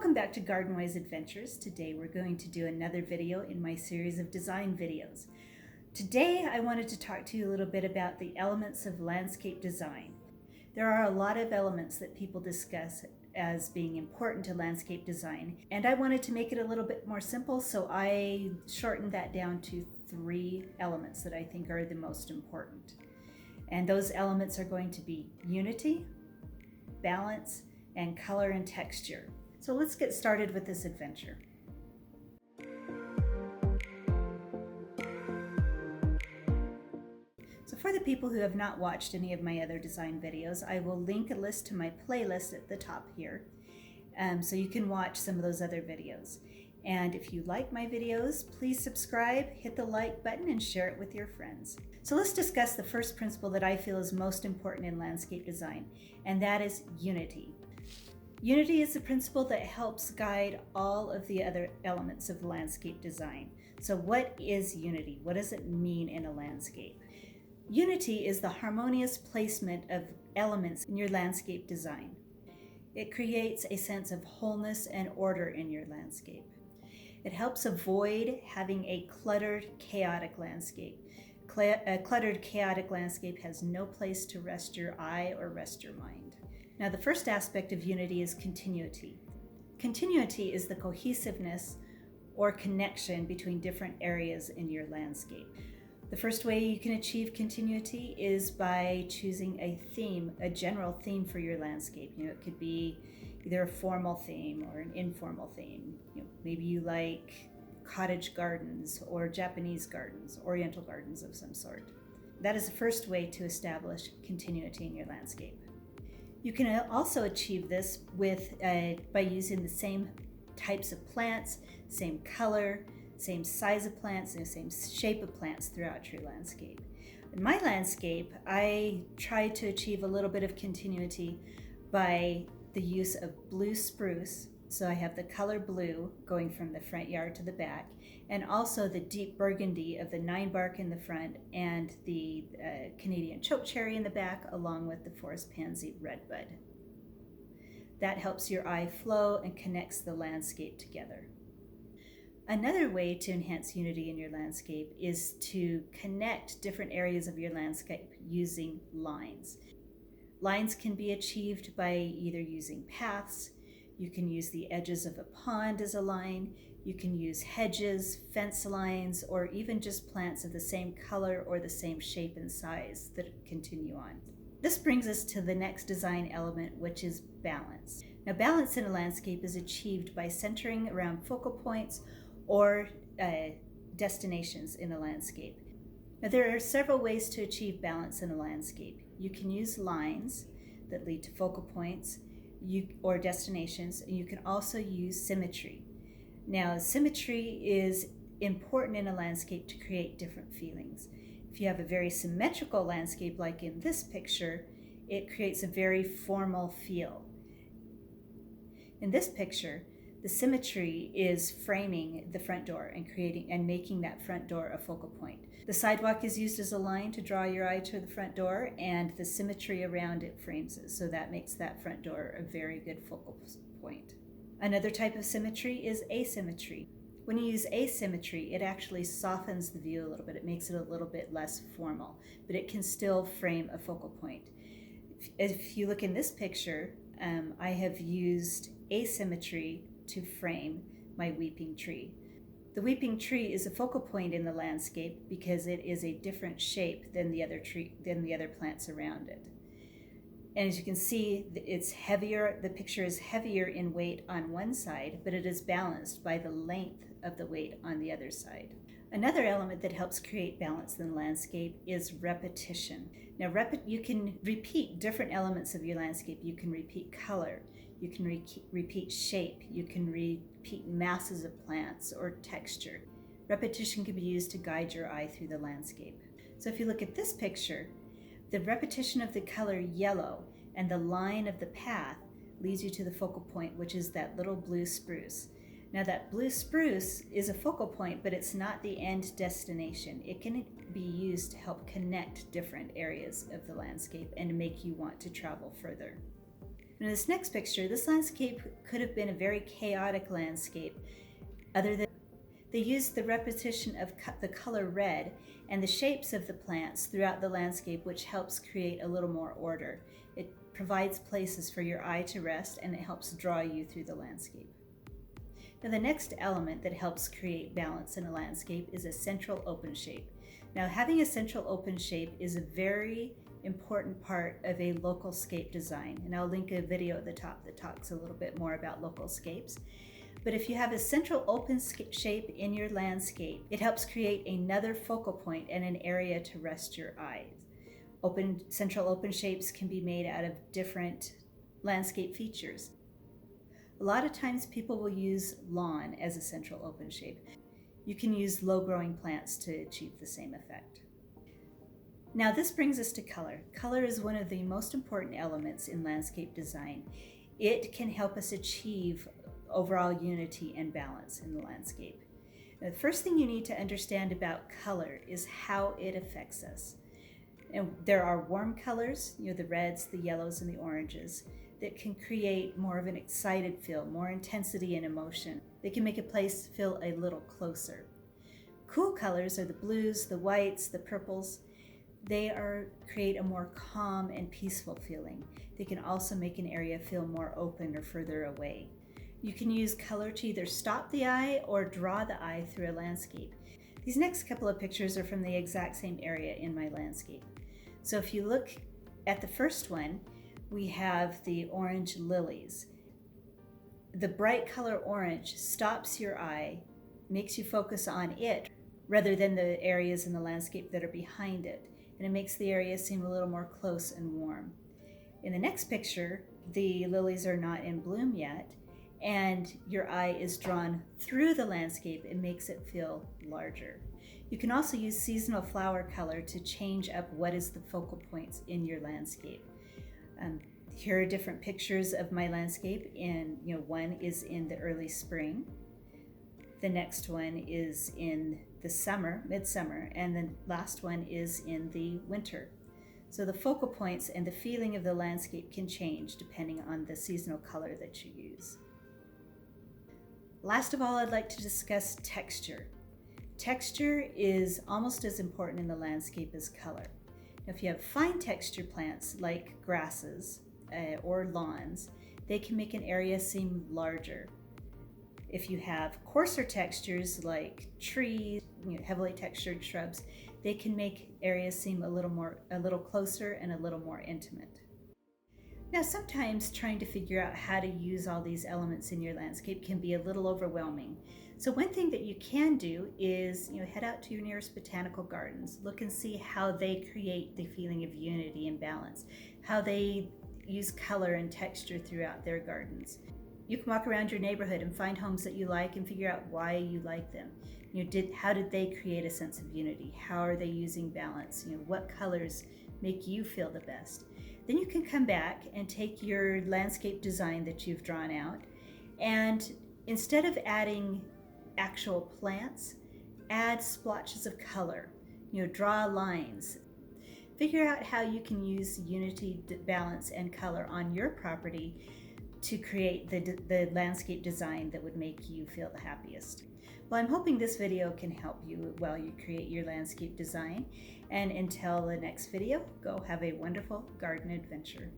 Welcome back to Garden-Wise Adventures. Today we're going to do another video in my series of design videos. Today I wanted to talk to you a little bit about the elements of landscape design. There are a lot of elements that people discuss as being important to landscape design, and I wanted to make it a little bit more simple, so I shortened that down to 3 elements that I think are the most important. And those elements are going to be unity, balance, and color and texture. So let's get started with this adventure. So for the people who have not watched any of my other design videos, I will link a list to my playlist at the top here, so you can watch some of those other videos. And if you like my videos, please subscribe, hit the like button, and share it with your friends. So let's discuss the first principle that I feel is most important in landscape design, and that is unity. Unity is the principle that helps guide all of the other elements of landscape design. So what is unity? What does it mean in a landscape? Unity is the harmonious placement of elements in your landscape design. It creates a sense of wholeness and order in your landscape. It helps avoid having a cluttered, chaotic landscape. A cluttered, chaotic landscape has no place to rest your eye or rest your mind. Now, the first aspect of unity is continuity. Continuity is the cohesiveness or connection between different areas in your landscape. The first way you can achieve continuity is by choosing a theme, a general theme for your landscape. It could be either a formal theme or an informal theme. Maybe you like cottage gardens or Japanese gardens, Oriental gardens of some sort. That is the first way to establish continuity in your landscape. You can also achieve this by using the same types of plants, same color, same size of plants, and the same shape of plants throughout your landscape. In my landscape, I try to achieve a little bit of continuity by the use of blue spruce. So I have the color blue going from the front yard to the back, and also the deep burgundy of the 9-bark in the front and the Canadian chokecherry in the back, along with the forest pansy redbud. That helps your eye flow and connects the landscape together. Another way to enhance unity in your landscape is to connect different areas of your landscape using lines. Lines can be achieved by either using paths. You can use the edges of a pond as a line. You can use hedges, fence lines, or even just plants of the same color or the same shape and size that continue on. This brings us to the next design element, which is balance. Now, balance in a landscape is achieved by centering around focal points or destinations in a landscape. Now, there are several ways to achieve balance in a landscape. You can use lines that lead to focal points or destinations, and you can also use symmetry. Now, symmetry is important in a landscape to create different feelings. If you have a very symmetrical landscape, like in this picture, it creates a very formal feel. In this picture, the symmetry is framing the front door and making that front door a focal point. The sidewalk is used as a line to draw your eye to the front door, and the symmetry around it frames it, so that makes that front door a very good focal point. Another type of symmetry is asymmetry. When you use asymmetry, it actually softens the view a little bit. It makes it a little bit less formal, but it can still frame a focal point. If you look in this picture, I have used asymmetry to frame my weeping tree. The weeping tree is a focal point in the landscape because it is a different shape than the other plants around it. And as you can see, it's heavier. The picture is heavier in weight on one side, but it is balanced by the length of the weight on the other side. Another element that helps create balance in the landscape is repetition. Now, you can repeat different elements of your landscape. You can repeat color. You can repeat shape. You can repeat masses of plants or texture. Repetition can be used to guide your eye through the landscape. So if you look at this picture, the repetition of the color yellow and the line of the path leads you to the focal point, which is that little blue spruce. Now, that blue spruce is a focal point, but it's not the end destination. It can be used to help connect different areas of the landscape and make you want to travel further. In this next picture, this landscape could have been a very chaotic landscape. Other than they used the repetition of the color red and the shapes of the plants throughout the landscape, which helps create a little more order. It provides places for your eye to rest, and it helps draw you through the landscape. Now, the next element that helps create balance in a landscape is a central open shape. Now, having a central open shape is a very important part of a local scape design, and I'll link a video at the top that talks a little bit more about local scapes. But if you have a central open shape in your landscape, it helps create another focal point and an area to rest your eyes. Central open shapes can be made out of different landscape features. A lot of times people will use lawn as a central open shape. You can use low-growing plants to achieve the same effect. Now this brings us to color. Color is one of the most important elements in landscape design. It can help us achieve overall unity and balance in the landscape. Now, the first thing you need to understand about color is how it affects us. And there are warm colors, the reds, the yellows, and the oranges, that can create more of an excited feel, more intensity and emotion. They can make a place feel a little closer. Cool colors are the blues, the whites, the purples. They create a more calm and peaceful feeling. They can also make an area feel more open or further away. You can use color to either stop the eye or draw the eye through a landscape. These next couple of pictures are from the exact same area in my landscape. So if you look at the first one, we have the orange lilies. The bright color orange stops your eye, makes you focus on it rather than the areas in the landscape that are behind it, and it makes the area seem a little more close and warm. In the next picture, the lilies are not in bloom yet, and your eye is drawn through the landscape. It makes it feel larger. You can also use seasonal flower color to change up what is the focal points in your landscape. Here are different pictures of my landscape. One is in the early spring. The next one is in the summer, midsummer, and the last one is in the winter. So the focal points and the feeling of the landscape can change depending on the seasonal color that you use. Last of all, I'd like to discuss texture. Texture is almost as important in the landscape as color. Now, if you have fine texture plants like grasses or lawns, they can make an area seem larger. If you have coarser textures like trees, heavily textured shrubs, they can make areas seem a little closer and a little more intimate. Now, sometimes trying to figure out how to use all these elements in your landscape can be a little overwhelming. So one thing that you can do is head out to your nearest botanical gardens, look and see how they create the feeling of unity and balance, how they use color and texture throughout their gardens. You can walk around your neighborhood and find homes that you like and figure out why you like them. How did they create a sense of unity? How are they using balance? What colors make you feel the best? Then you can come back and take your landscape design that you've drawn out, and instead of adding actual plants, add splotches of color. Draw lines. Figure out how you can use unity, balance, and color on your property to create the landscape design that would make you feel the happiest. Well, I'm hoping this video can help you while you create your landscape design. And until the next video, go have a wonderful garden adventure.